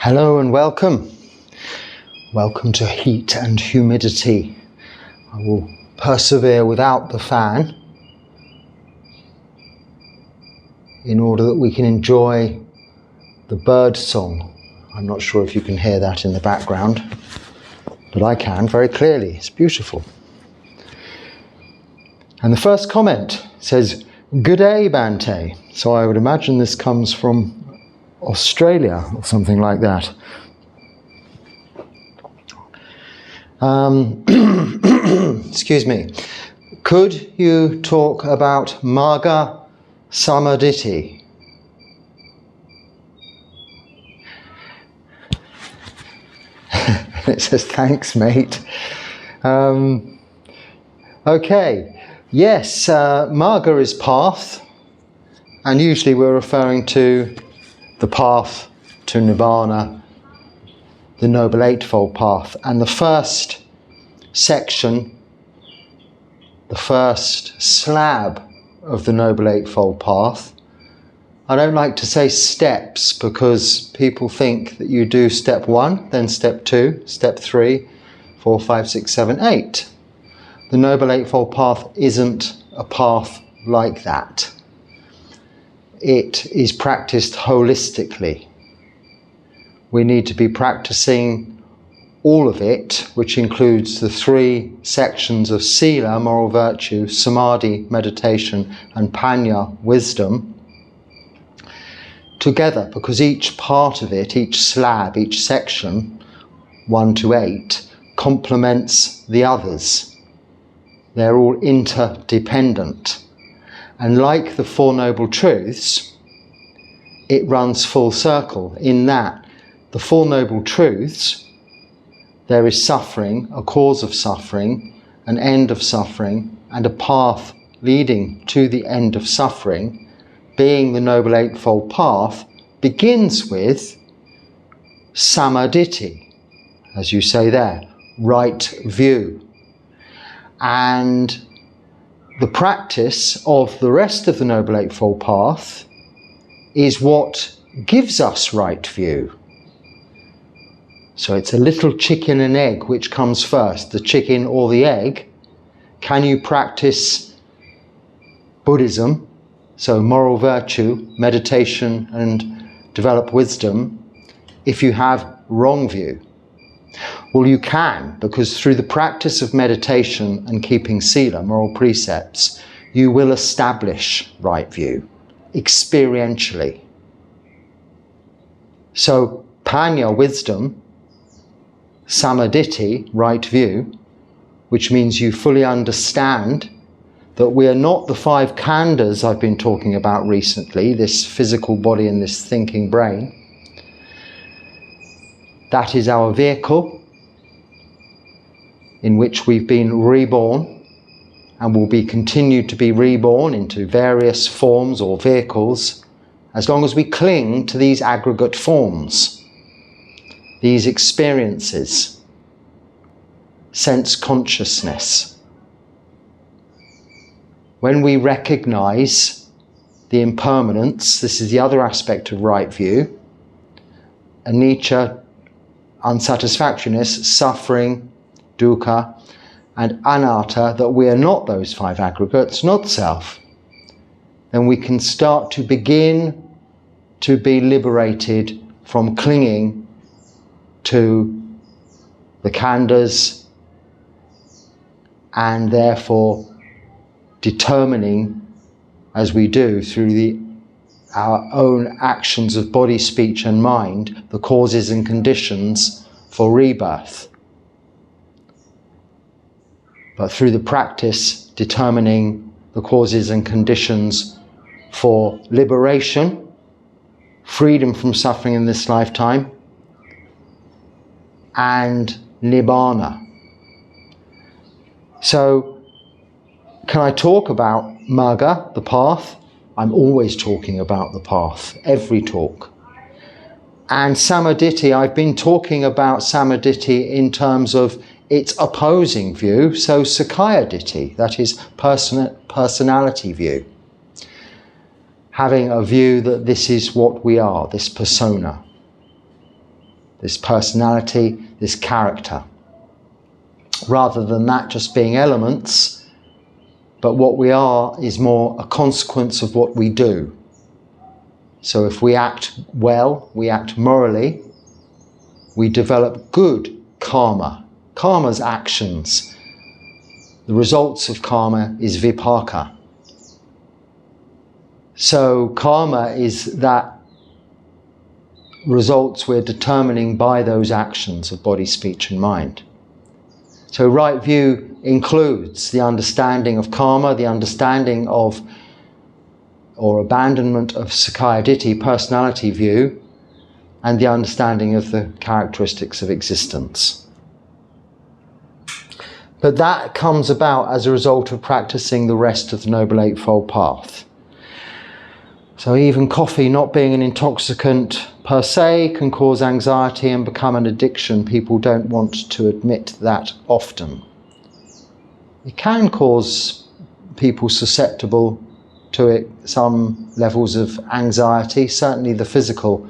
Hello and welcome. Welcome to heat and humidity. I will persevere without the fan in order that we can enjoy the bird song. I'm not sure if you can hear that in the background, but I can very clearly. It's beautiful. And the first comment says, "Good day, Bante." So I would imagine this comes from Australia or something like that. Excuse me. Could you talk about Magga Samadhi? It says, thanks, mate. Okay. Yes, Magga is path, and usually we're referring to the path to Nibbana, the Noble Eightfold Path. And the first section, the first slab of the Noble Eightfold Path, I don't like to say steps because people think that you do step 1, then step 2, step 3, 4, 5, 6, 7, 8. The Noble Eightfold Path isn't a path like that. It is practiced holistically. We need to be practicing all of it, which includes the 3 sections of Sila, moral virtue, Samadhi, meditation, and Panya, wisdom, together, because each part of it, each slab, each section, 1 to 8, complements the others. They're all interdependent. And like the Four Noble Truths, it runs full circle in that the Four Noble Truths, there is suffering, a cause of suffering, an end of suffering, and a path leading to the end of suffering, being the Noble Eightfold Path, begins with samadhi, as you say there, right view. And the practice of the rest of the Noble Eightfold Path is what gives us right view. So it's a little chicken and egg, which comes first, the chicken or the egg. Can you practice Buddhism, so moral virtue, meditation, and develop wisdom, if you have wrong view? Well, you can, because through the practice of meditation and keeping Sila, moral precepts, you will establish right view, experientially. So, Panya, wisdom, Samadhi, right view, which means you fully understand that we are not the 5 khandhas I've been talking about recently, this physical body and this thinking brain. That is our vehicle in which we've been reborn and will be continued to be reborn into various forms or vehicles as long as we cling to these aggregate forms, these experiences, sense consciousness. When we recognize the impermanence, this is the other aspect of right view, anicca, unsatisfactoriness, suffering, dukkha, and anatta, that we are not those 5 aggregates, not self, then we can start to begin to be liberated from clinging to the khandhas and therefore determining, as we do through our own actions of body, speech and mind, the causes and conditions for rebirth. But through the practice, determining the causes and conditions for liberation, freedom from suffering in this lifetime, and Nibbana. So, can I talk about Magga, the path? I'm always talking about the path, every talk. And Samadhi, I've been talking about Samadhi in terms of its opposing view, so Sakkaya Ditthi, that is personality view. Having a view that this is what we are, this persona. this personality, this character. Rather than that just being elements, but what we are is more a consequence of what we do. So if we act well, we act morally, we develop good karma. Karma's actions. The results of karma is vipaka. So karma is that results we're determining by those actions of body, speech and mind. So right view includes the understanding of karma, the understanding of or abandonment of Sakkaya Ditthi, personality view, and the understanding of the characteristics of existence. But that comes about as a result of practicing the rest of the Noble Eightfold Path. So even coffee, not being an intoxicant per se, can cause anxiety and become an addiction. People don't want to admit that often. It can cause people susceptible to it, some levels of anxiety, certainly the physical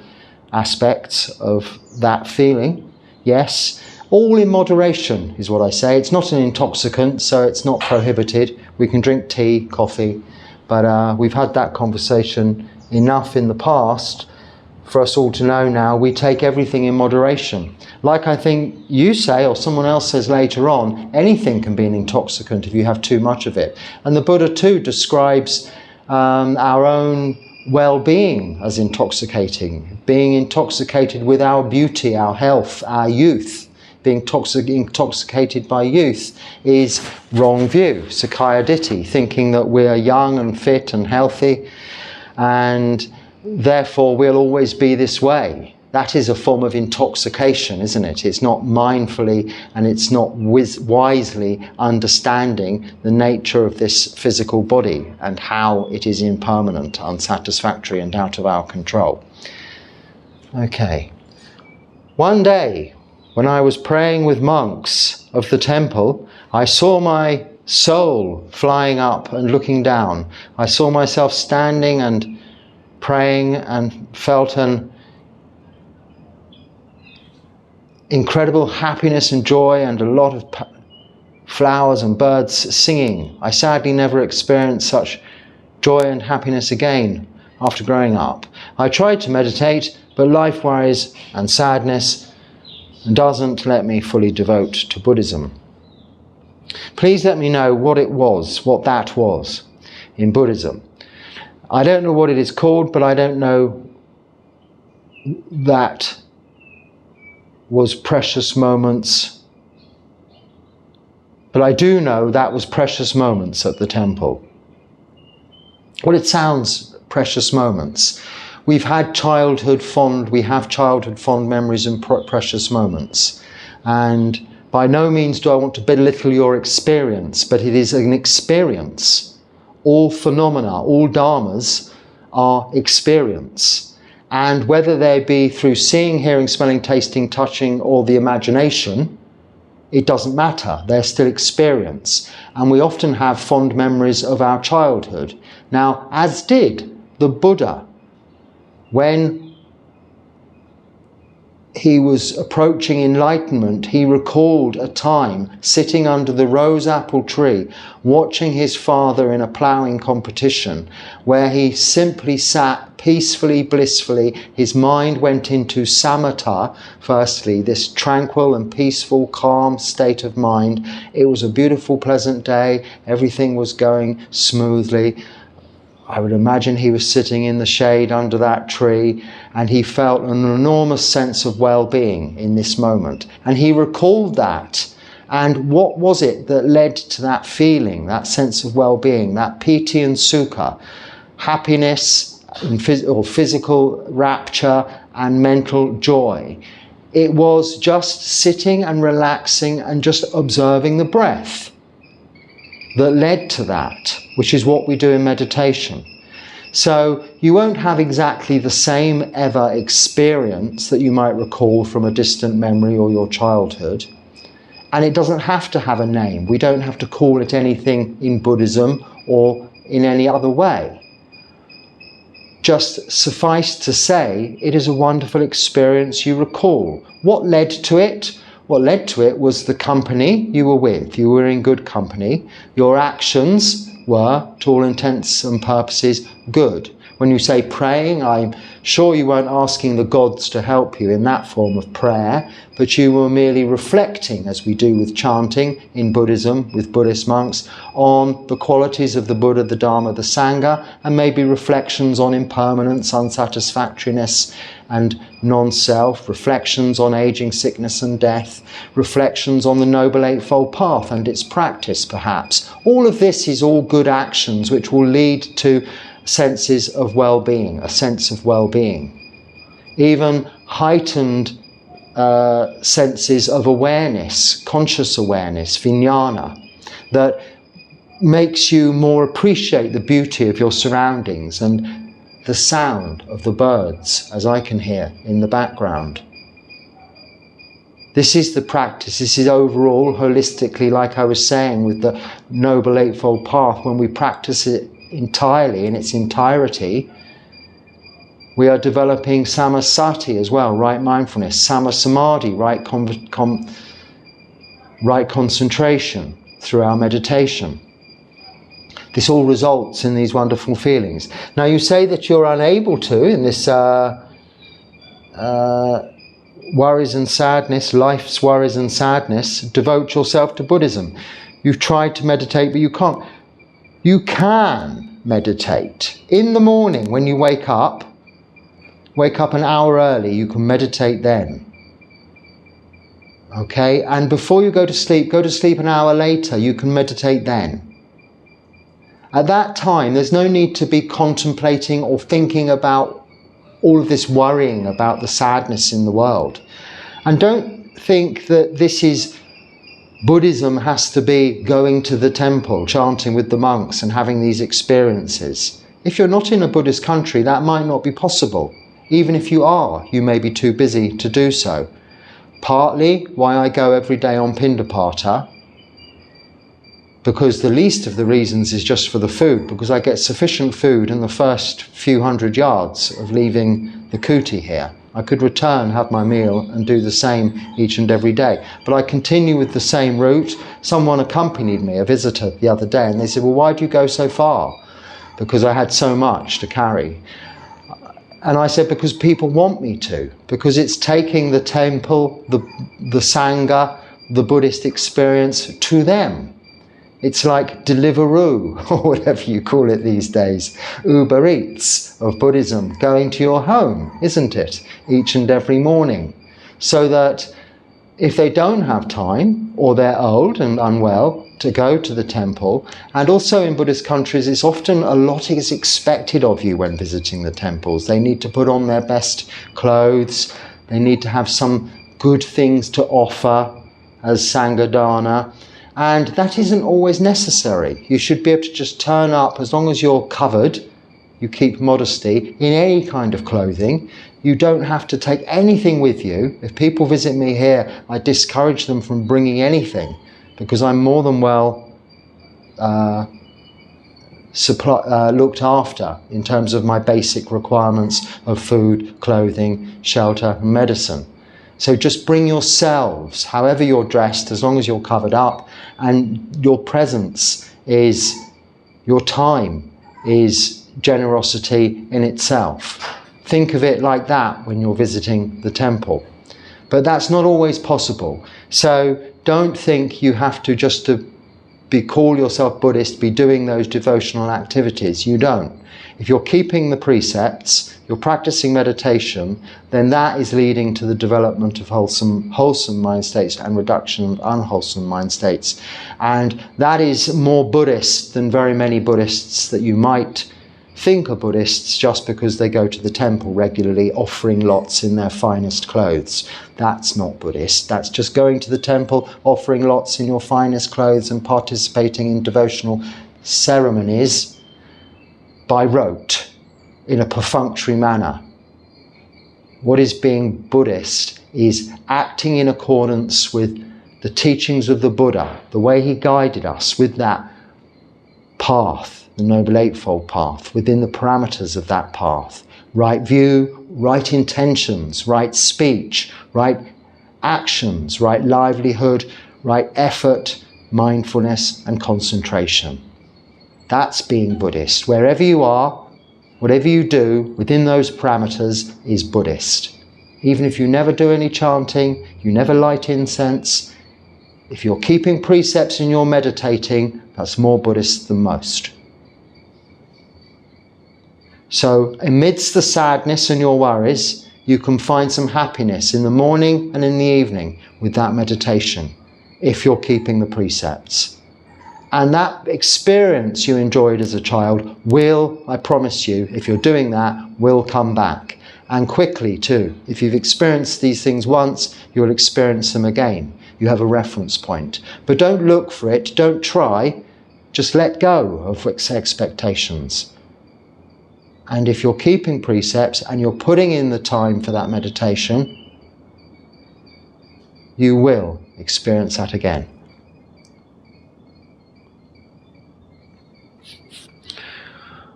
aspects of that feeling, yes. All in moderation is what I say. It's not an intoxicant, so it's not prohibited. We can drink tea, coffee, but we've had that conversation enough in the past for us all to know now we take everything in moderation. Like I think you say, or someone else says later on, anything can be an intoxicant if you have too much of it. And the Buddha too describes our own well-being as intoxicating, being intoxicated with our beauty, our health, our youth. Being intoxicated by youth is wrong view, Sakkaya Ditthi, thinking that we're young and fit and healthy and therefore we'll always be this way. That is a form of intoxication, isn't it? It's not mindfully and it's not wisely understanding the nature of this physical body and how it is impermanent, unsatisfactory and out of our control. Okay. One day, when I was praying with monks of the temple, I saw my soul flying up and looking down. I saw myself standing and praying and felt an incredible happiness and joy and a lot of flowers and birds singing. I sadly never experienced such joy and happiness again after growing up. I tried to meditate, but life worries and sadness doesn't let me fully devote to Buddhism. Please let me know what it was, what that was in Buddhism. I don't know what it is called, but I don't know that was precious moments. But I do know that was precious moments at the temple. Well, it sounds precious moments. We have childhood fond memories and precious moments. And by no means do I want to belittle your experience, but it is an experience. All phenomena, all dharmas are experience. And whether they be through seeing, hearing, smelling, tasting, touching, or the imagination, it doesn't matter. They're still experience. And we often have fond memories of our childhood. Now, as did the Buddha, when he was approaching enlightenment, he recalled a time sitting under the rose apple tree, watching his father in a ploughing competition, where he simply sat peacefully, blissfully. His mind went into samatha, firstly, this tranquil and peaceful, calm state of mind. It was a beautiful, pleasant day. Everything was going smoothly. I would imagine he was sitting in the shade under that tree and he felt an enormous sense of well-being in this moment. And he recalled that. And what was it that led to that feeling, that sense of well-being, that piti and sukha, happiness or physical rapture and mental joy? It was just sitting and relaxing and just observing the breath that led to that, which is what we do in meditation. So you won't have exactly the same ever experience that you might recall from a distant memory or your childhood. And it doesn't have to have a name. We don't have to call it anything in Buddhism or in any other way. just suffice to say, it is a wonderful experience you recall. What led to it? What led to it was the company you were with. You were in good company. Your actions were, to all intents and purposes, good. When you say praying, I'm sure you weren't asking the gods to help you in that form of prayer, but you were merely reflecting, as we do with chanting in Buddhism, with Buddhist monks, on the qualities of the Buddha, the Dharma, the Sangha, and maybe reflections on impermanence, unsatisfactoriness, and non-self, reflections on aging, sickness and death, reflections on the Noble Eightfold Path and its practice, perhaps. All of this is all good actions which will lead to senses of well-being, a sense of well-being. Even heightened senses of awareness, conscious awareness, vijnana, that makes you more appreciate the beauty of your surroundings and the sound of the birds, as I can hear in the background. This is the practice. This is overall, holistically, like I was saying, with the Noble Eightfold Path, when we practice it entirely, in its entirety, we are developing samasati as well, right mindfulness, samasamadhi, right concentration through our meditation. This all results in these wonderful feelings. Now you say that you're unable to, in this worries and sadness, life's worries and sadness, devote yourself to Buddhism. You've tried to meditate, but you can't. You can meditate. In the morning when you wake up an hour early, you can meditate then. Okay? And before you go to sleep an hour later, you can meditate then. At that time, there's no need to be contemplating or thinking about all of this worrying about the sadness in the world. And don't think that this is Buddhism has to be going to the temple, chanting with the monks and having these experiences. If you're not in a Buddhist country, that might not be possible. Even if you are, you may be too busy to do so. Partly why I go every day on Pindapata, because the least of the reasons is just for the food, because I get sufficient food in the first few hundred yards of leaving the kuti here. I could return, have my meal and do the same each and every day. But I continue with the same route. Someone accompanied me, a visitor, the other day, and they said, well, why do you go so far? Because I had so much to carry. And I said, because people want me to, because it's taking the temple, the Sangha, the Buddhist experience to them. It's like Deliveroo, or whatever you call it these days, Uber Eats of Buddhism, going to your home, isn't it, each and every morning. So that if they don't have time, or they're old and unwell, to go to the temple, and also in Buddhist countries, it's often a lot is expected of you when visiting the temples. They need to put on their best clothes, they need to have some good things to offer as Sanghadana. And that isn't always necessary. You should be able to just turn up, as long as you're covered, you keep modesty, in any kind of clothing. You don't have to take anything with you. If people visit me here, I discourage them from bringing anything, because I'm more than well looked after in terms of my basic requirements of food, clothing, shelter, and medicine. So just bring yourselves, however you're dressed, as long as you're covered up, and your presence is, your time is generosity in itself. Think of it like that when you're visiting the temple. But that's not always possible. So don't think you have to just to call yourself Buddhist, be doing those devotional activities. You don't. If you're keeping the precepts, you're practicing meditation, then that is leading to the development of wholesome mind states and reduction of unwholesome mind states. And that is more Buddhist than very many Buddhists that you might think are Buddhists just because they go to the temple regularly, offering lots in their finest clothes. That's not Buddhist. That's just going to the temple, offering lots in your finest clothes and participating in devotional ceremonies by rote, in a perfunctory manner. What is being Buddhist is acting in accordance with the teachings of the Buddha, the way he guided us, with that path, the Noble Eightfold Path, within the parameters of that path. Right view, right intentions, right speech, right actions, right livelihood, right effort, mindfulness and concentration. That's being Buddhist. Wherever you are, whatever you do within those parameters is Buddhist. Even if you never do any chanting, you never light incense, if you're keeping precepts and you're meditating, that's more Buddhist than most. So amidst the sadness and your worries, you can find some happiness in the morning and in the evening with that meditation, if you're keeping the precepts. And that experience you enjoyed as a child will, I promise you, if you're doing that, will come back. And quickly too. If you've experienced these things once, you'll experience them again. You have a reference point. But don't look for it, don't try, just let go of expectations. And if you're keeping precepts and you're putting in the time for that meditation, you will experience that again.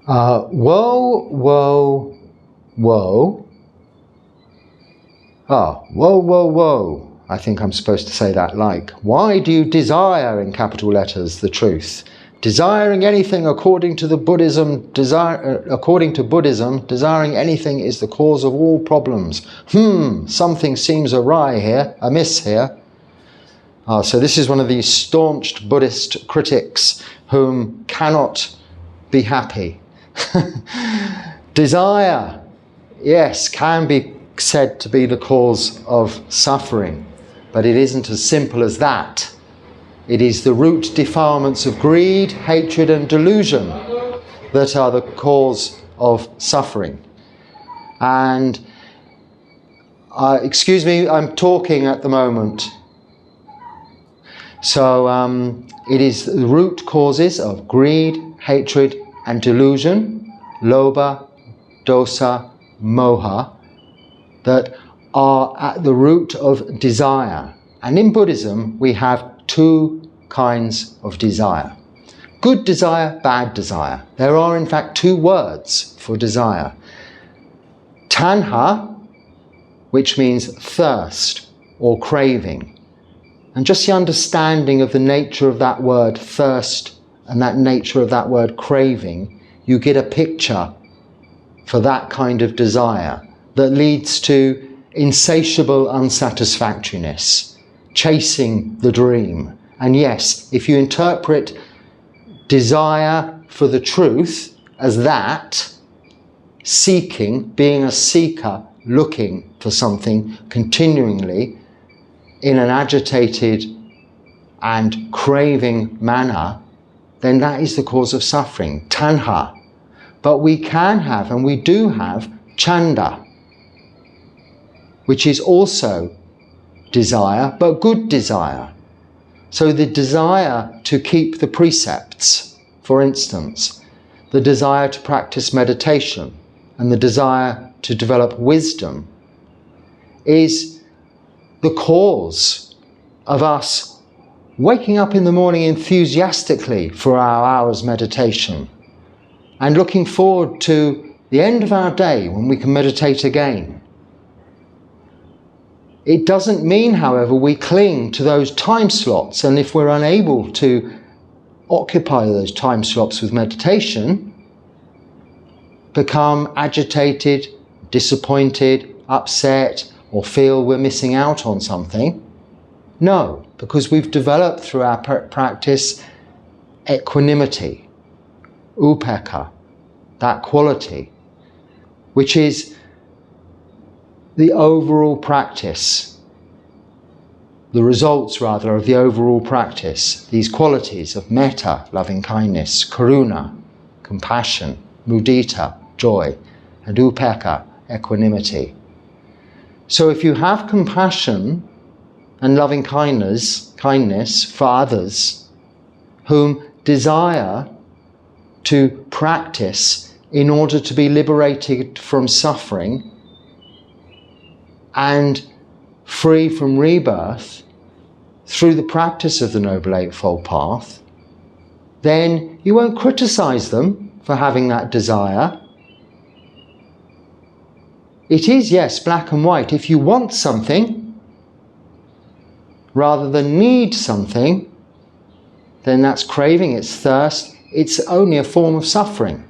Whoa, whoa, whoa. Whoa, whoa, whoa. I think I'm supposed to say that like, why do you desire, in capital letters, the truth? Desiring anything according to Buddhism, desiring anything is the cause of all problems. Something seems amiss here. So this is one of these staunched Buddhist critics whom cannot be happy. Desire, yes, can be said to be the cause of suffering, but it isn't as simple as that. It is the root defilements of greed, hatred and delusion that are the cause of suffering. And excuse me, I'm talking at the moment. So it is the root causes of greed, hatred and delusion, lobha, dosa, moha, that are at the root of desire. And in Buddhism, we have two kinds of desire. Good desire, bad desire. There are in fact two words for desire. Tanha, which means thirst or craving. And just the understanding of the nature of that word thirst and that nature of that word craving, you get a picture for that kind of desire that leads to insatiable unsatisfactoriness, chasing the dream. And yes, if you interpret desire for the truth as that, seeking, being a seeker, looking for something continually in an agitated and craving manner, then that is the cause of suffering, tanha. But we can have, and we do have, chanda, which is also desire, but good desire. So the desire to keep the precepts, for instance, the desire to practice meditation, and the desire to develop wisdom is the cause of us waking up in the morning enthusiastically for our hour's meditation and looking forward to the end of our day when we can meditate again. It doesn't mean, however, we cling to those time slots, and if we're unable to occupy those time slots with meditation, become agitated, disappointed, upset, or feel we're missing out on something. No, because we've developed through our practice equanimity, upekkha, that quality, which is the overall practice, the results rather of the overall practice, these qualities of metta, loving kindness, karuna, compassion, mudita, joy, and upekkha, equanimity. So if you have compassion and loving kindness for others whom desire to practice in order to be liberated from suffering and free from rebirth through the practice of the Noble Eightfold Path, then you won't criticize them for having that desire. It is, yes, black and white. If you want something rather than need something, then that's craving, it's thirst. It's only a form of suffering.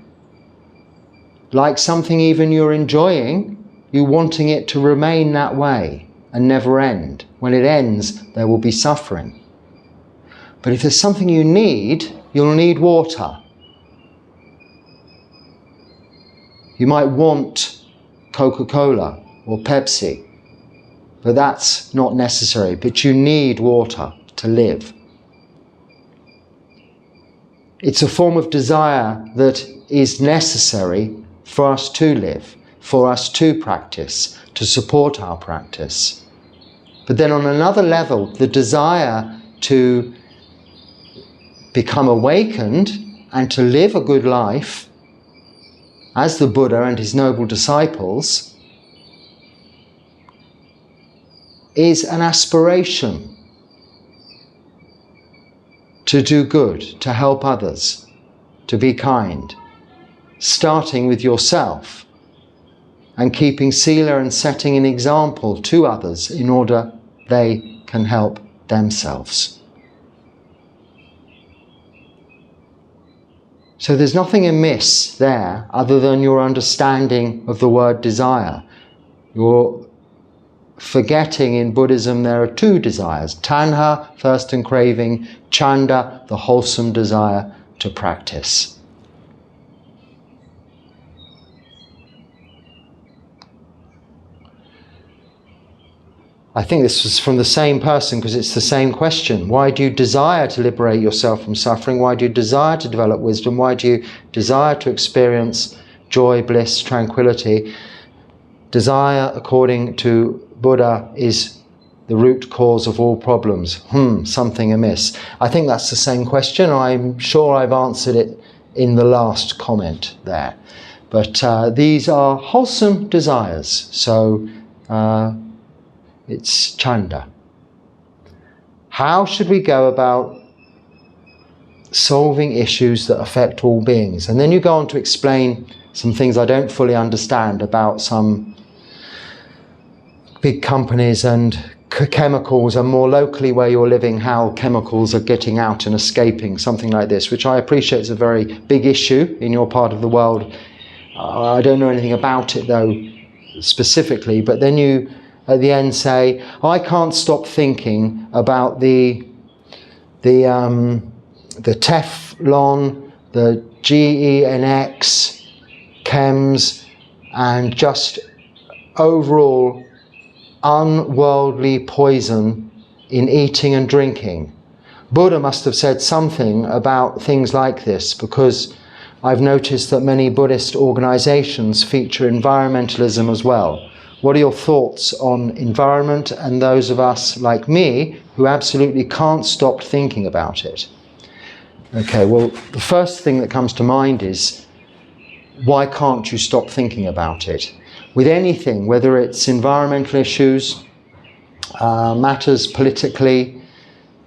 Like something even you're enjoying, you wanting it to remain that way and never end. When it ends, there will be suffering. But if there's something you need, you'll need water. You might want Coca-Cola or Pepsi, but that's not necessary. But you need water to live. It's a form of desire that is necessary for us to live, for us to practice, to support our practice. But then on another level, the desire to become awakened and to live a good life as the Buddha and his noble disciples is an aspiration to do good, to help others, to be kind, starting with yourself and keeping sila and setting an example to others in order they can help themselves. So there's nothing amiss there other than your understanding of the word desire. You're forgetting in Buddhism there are two desires: tanha, thirst and craving; chanda, the wholesome desire to practice. I think this was from the same person because it's the same question. Why do you desire to liberate yourself from suffering? Why do you desire to develop wisdom? Why do you desire to experience joy, bliss, tranquility? Desire, according to Buddha, is the root cause of all problems. Something amiss. I think that's the same question. I'm sure I've answered it in the last comment there. But these are wholesome desires. So it's chanda. How should we go about solving issues that affect all beings? And then you go on to explain some things I don't fully understand about some big companies and chemicals, and more locally where you're living, how chemicals are getting out and escaping, something like this, which I appreciate is a very big issue in your part of the world. I don't know anything about it though specifically, but then you at the end say, I can't stop thinking about the Teflon, the GENX, chems, and just overall unworldly poison in eating and drinking. Buddha must have said something about things like this, because I've noticed that many Buddhist organizations feature environmentalism as well. What are your thoughts on environment and those of us like me who absolutely can't stop thinking about it? Okay, well, the first thing that comes to mind is, why can't you stop thinking about it? With anything, whether it's environmental issues, matters politically,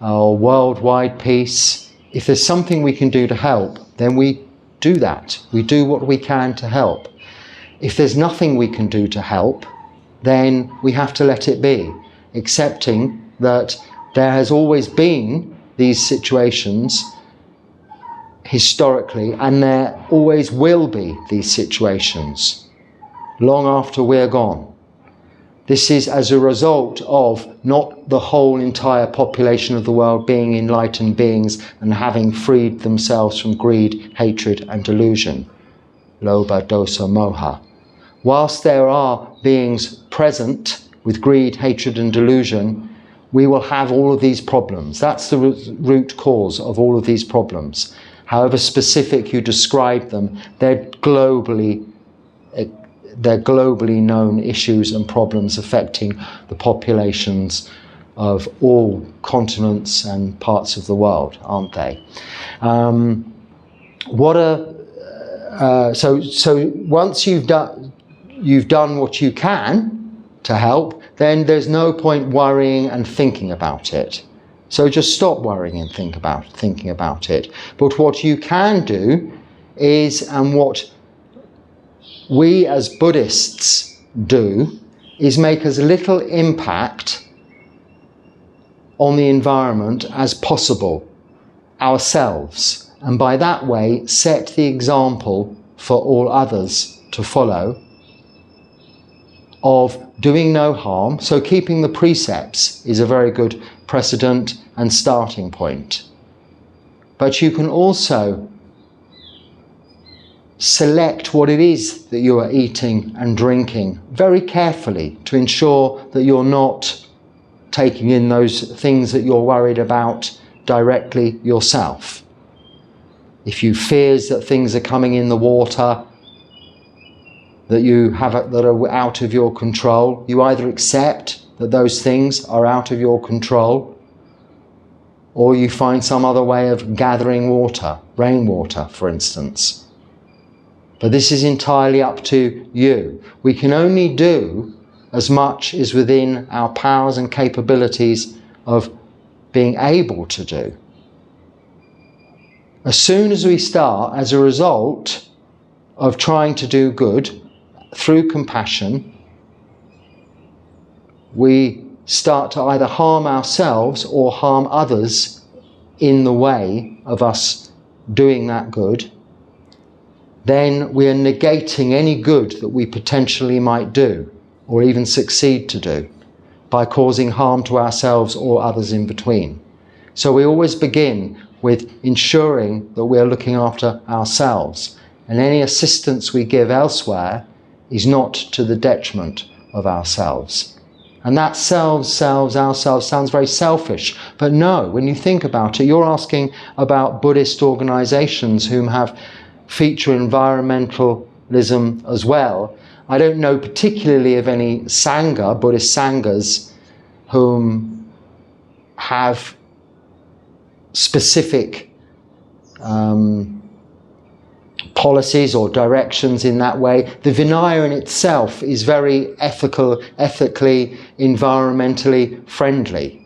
or worldwide peace, if there's something we can do to help, then we do that. We do what we can to help. If there's nothing we can do to help, then we have to let it be, accepting that there has always been these situations historically, and there always will be these situations long after we're gone. This is as a result of not the whole entire population of the world being enlightened beings and having freed themselves from greed, hatred and delusion. Lobha, dosa, moha. Whilst there are beings present with greed, hatred and delusion, we will have all of these problems. That's the root cause of all of these problems. However specific you describe them, they're globally known issues and problems affecting the populations of all continents and parts of the world, aren't they? So once you've done what you can to help, then there's no point worrying and thinking about it. So just stop worrying and thinking about it. But what you can do is, and what we as Buddhists do, is make as little impact on the environment as possible ourselves, and by that way set the example for all others to follow of doing no harm. So keeping the precepts is a very good precedent and starting point. But you can also select what it is that you are eating and drinking very carefully to ensure that you're not taking in those things that you're worried about directly yourself. If you fears that things are coming in the water that you have that are out of your control, you either accept that those things are out of your control, or you find some other way of gathering water, rainwater for instance. But this is entirely up to you. We can only do as much as within our powers and capabilities of being able to do. As soon as we start, as a result of trying to do good through compassion, we start to either harm ourselves or harm others in the way of us doing that good, then we are negating any good that we potentially might do or even succeed to do by causing harm to ourselves or others in between. So we always begin with ensuring that we are looking after ourselves, and any assistance we give elsewhere is not to the detriment of ourselves. And that ourselves sounds very selfish, but no, when you think about it, you're asking about Buddhist organizations whom have feature environmentalism as well. I don't know particularly of any Sangha, Buddhist Sanghas, whom have specific policies or directions in that way. The Vinaya in itself is very ethically, environmentally friendly.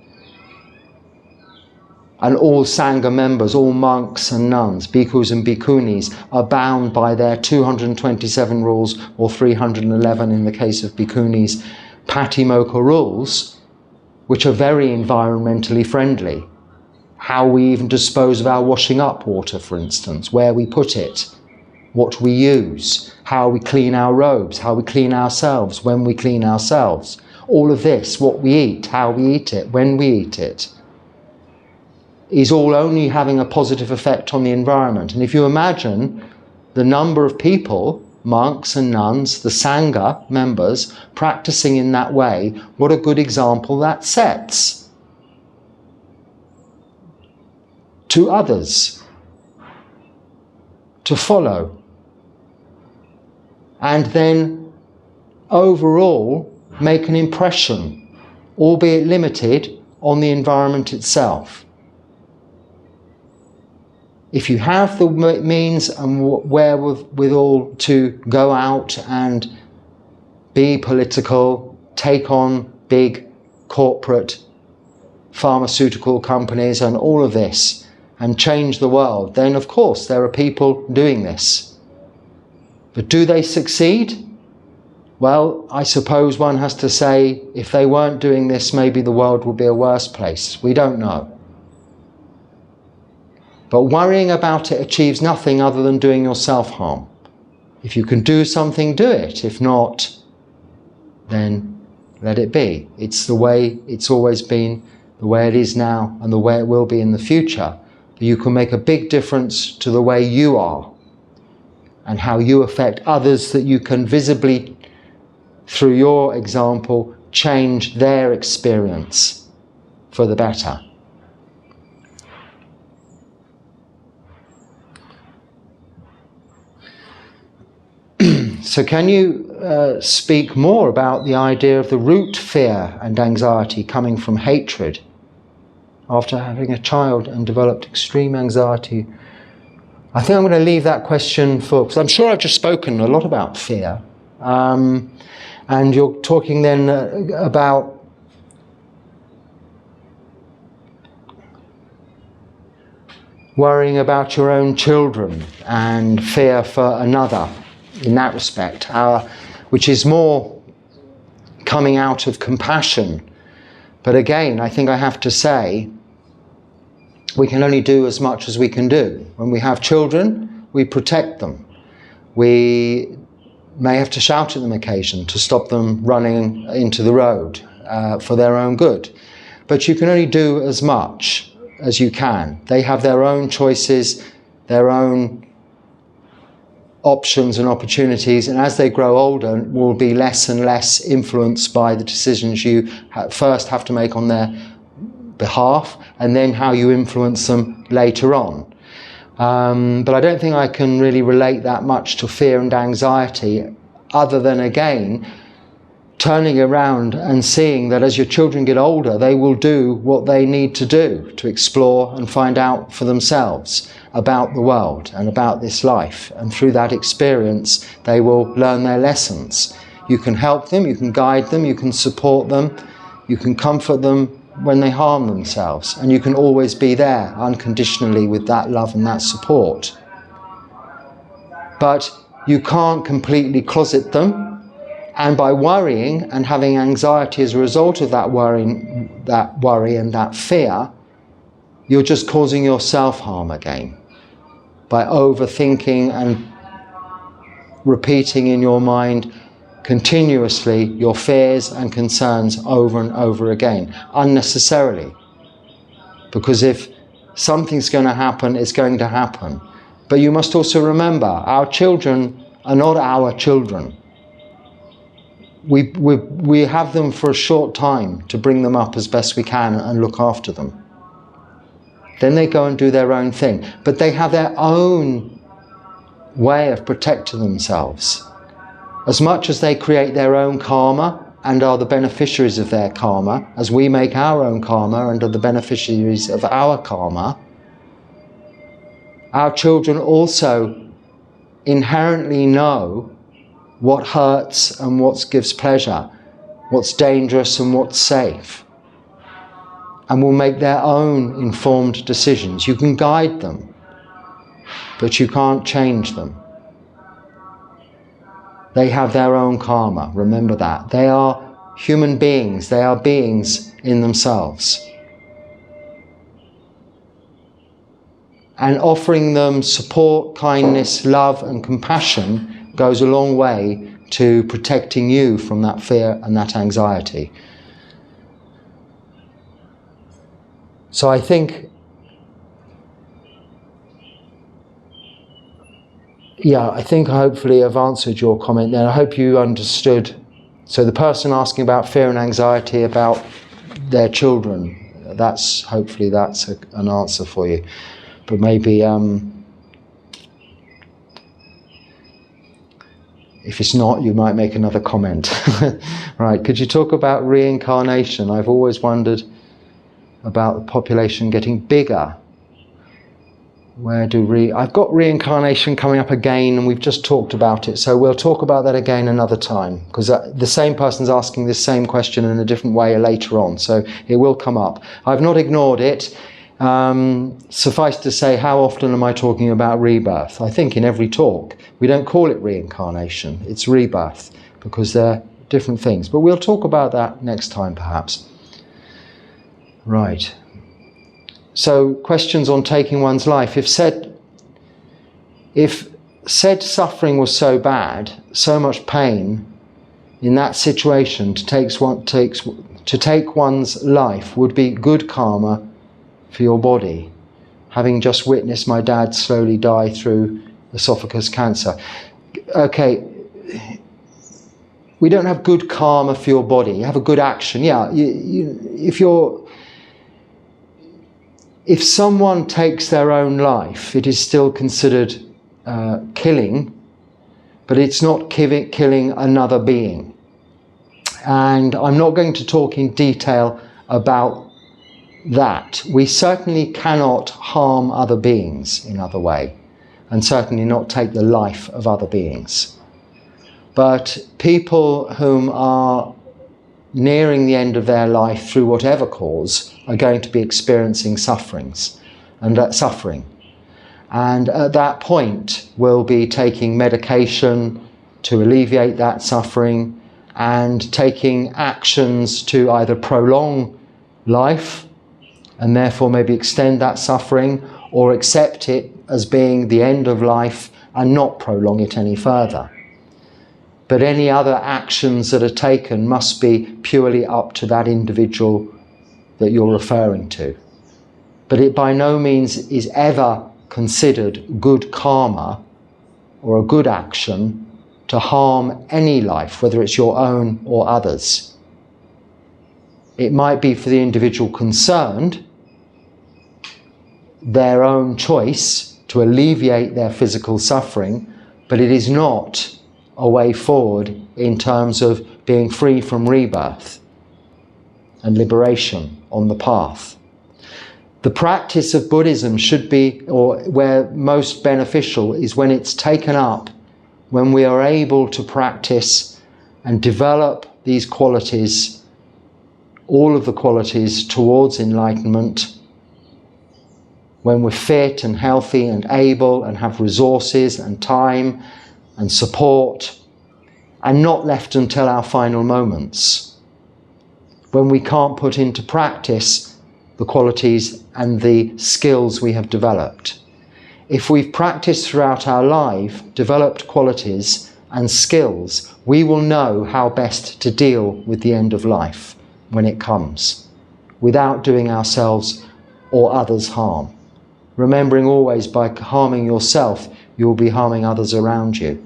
And all Sangha members, all monks and nuns, bhikkhus and bhikkhunis, are bound by their 227 rules, or 311 in the case of bhikkhunis, Patimokkha rules, which are very environmentally friendly. How we even dispose of our washing up water, for instance, where we put it, what we use, how we clean our robes, how we clean ourselves, when we clean ourselves. All of this, what we eat, how we eat it, when we eat it, is all only having a positive effect on the environment. And if you imagine the number of people, monks and nuns, the Sangha members, practicing in that way, what a good example that sets to others to follow. And then overall make an impression, albeit limited, on the environment itself. If you have the means and wherewithal to go out and be political, take on big corporate pharmaceutical companies and all of this, and change the world, then of course there are people doing this. But do they succeed? Well, I suppose one has to say, if they weren't doing this, maybe the world would be a worse place. We don't know. But worrying about it achieves nothing other than doing yourself harm. If you can do something, do it. If not, then let it be. It's the way it's always been, the way it is now, and the way it will be in the future. You can make a big difference to the way you are and how you affect others, that you can visibly, through your example, change their experience for the better. So can you speak more about the idea of the root fear and anxiety coming from hatred? After having a child and developed extreme anxiety, I think I'm going to leave that question for, because I'm sure I've just spoken a lot about fear. And you're talking then about worrying about your own children and fear for another in that respect, which is more coming out of compassion. But again, I think I have to say, we can only do as much as we can do. When we have children, we protect them. We may have to shout at them occasionally to stop them running into the road for their own good. But you can only do as much as you can. They have their own choices, their own options and opportunities, and as they grow older, will be less and less influenced by the decisions you first have to make on their behalf, and then how you influence them later on. But I don't think I can really relate that much to fear and anxiety, other than, again, turning around and seeing that as your children get older, they will do what they need to do to explore and find out for themselves about the world and about this life. And through that experience, they will learn their lessons. You can help them, you can guide them, you can support them, you can comfort them when they harm themselves, and you can always be there unconditionally with that love and that support. But you can't completely closet them, and by worrying and having anxiety as a result of that worry and that fear, you're just causing yourself harm again by overthinking and repeating in your mind continuously your fears and concerns over and over again, unnecessarily. Because if something's going to happen, it's going to happen. But you must also remember, our children are not our children. We have them for a short time to bring them up as best we can and look after them. Then they go and do their own thing. But they have their own way of protecting themselves. As much as they create their own karma and are the beneficiaries of their karma, as we make our own karma and are the beneficiaries of our karma, our children also inherently know what hurts and what gives pleasure, what's dangerous and what's safe, and will make their own informed decisions. You can guide them, but you can't change them. They have their own karma, remember that. They are human beings, they are beings in themselves. And offering them support, kindness, love and compassion goes a long way to protecting you from that fear and that anxiety. So I think, hopefully I've answered your comment there. I hope you understood. So the person asking about fear and anxiety about their children, hopefully that's an answer for you. But maybe if it's not, you might make another comment. Right, could you talk about reincarnation? I've always wondered about the population getting bigger. I've got reincarnation coming up again, and we've just talked about it, so we'll talk about that again another time, because the same person's asking this same question in a different way later on, so it will come up. I've not ignored it. Suffice to say, how often am I talking about rebirth? I think in every talk. We don't call it reincarnation, it's rebirth, because they're different things. But we'll talk about that next time, perhaps. Right. So, questions on taking one's life. If said suffering was so bad, so much pain in that situation, to take one's life would be good karma for your body, having just witnessed my dad slowly die through esophagus cancer. Okay, we don't have good karma for your body. You have a good action. Yeah, if someone takes their own life, it is still considered killing, but it's not killing another being. And I'm not going to talk in detail about that. We certainly cannot harm other beings in other way, and certainly not take the life of other beings. But people whom are nearing the end of their life through whatever cause are going to be experiencing suffering. And at that point, we'll be taking medication to alleviate that suffering and taking actions to either prolong life and therefore maybe extend that suffering, or accept it as being the end of life and not prolong it any further. But any other actions that are taken must be purely up to that individual that you're referring to. But it by no means is ever considered good karma or a good action to harm any life, whether it's your own or others. It might be for the individual concerned, their own choice to alleviate their physical suffering, but it is not a way forward in terms of being free from rebirth and liberation on the path. The practice of Buddhism should be, or where most beneficial, is when it's taken up, when we are able to practice and develop these qualities, all of the qualities towards enlightenment, when we're fit and healthy and able and have resources and time and support, and not left until our final moments, when we can't put into practice the qualities and the skills we have developed. If we've practiced throughout our life, developed qualities and skills, we will know how best to deal with the end of life when it comes, without doing ourselves or others harm. Remembering always, by harming yourself, you will be harming others around you,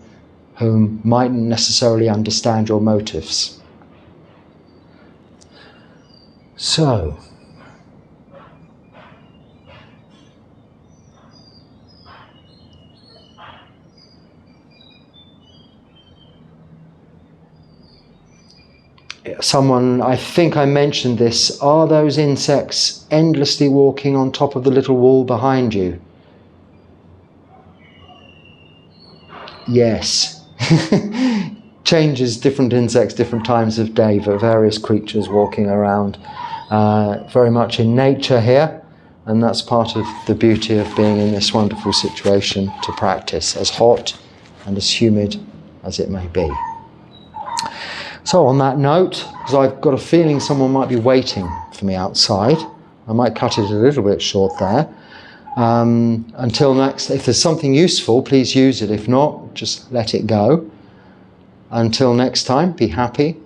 whom mightn't necessarily understand your motives. So, someone, I think I mentioned this, are those insects endlessly walking on top of the little wall behind you? Yes. Changes, different insects, different times of day, but various creatures walking around. Very much in nature here, and that's part of the beauty of being in this wonderful situation to practice, as hot and as humid as it may be. So on that note, because I've got a feeling someone might be waiting for me outside, I might cut it a little bit short there. Until next, if there's something useful, please use it. If not, just let it go. Until next time, be happy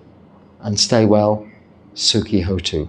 and stay well. Sukhi Hotu.